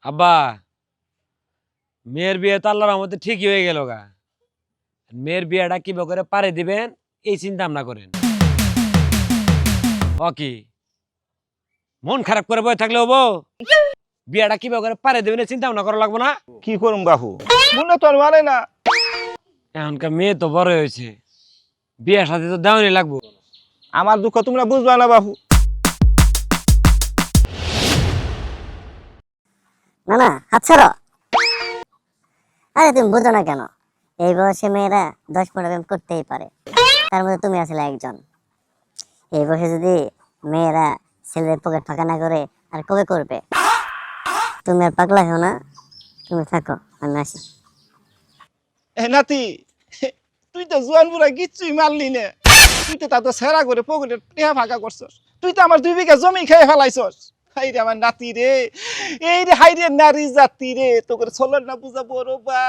আব্বা মেয়ের বিয়ে তো আল্লাহর রহমতে ঠিকই হয়ে গেল গা। মেয়ের বিয়েটা কিভাবে করে পারে দিবেন এই চিন্তা ভাবনা করেন। ও কি মন খারাপ করে বয়ে থাকলে হবো? বিয়েটা কিভাবে করে পারে দিবেন এই চিন্তা ভাবনা করা লাগবো না? কি করুম বাহু মনে তো আর মানে না। এখনকার মেয়ে তো বড় হয়েছে, বিয়ের সাথে তো দেওয়ানি লাগবো। আমার দুঃখ তোমরা বুঝবা না বাহু। না না হাত ছাড়ো। আরে তুমি বোঝো না কেন? এই বয়সে মেয়েরা 10-15 প্রেম করতেই পারে, তার মধ্যে তুমি আসলে একজন। এই বয়সে যদি মেয়েরা ছেলেদের পকেট ফাঁকা না করে আর কবে করবে? তুমি আর পাগলা হও না, তুমি থাকো, আমি আসি। নাতি তুই তো জোয়ান বুড়া কিচ্ছুই মারলি না। তুই তো তা তো সেরা করে পকেটের টেহা ফাঁকা করছস। তুই তো আমার 2 বিঘা জমি খেয়ে ফেলাইছস। হাই রে আমার নাতি রে, এই রে হাই রে নারী জাতি রে, তোকে চলন না বুঝাবো রে বা।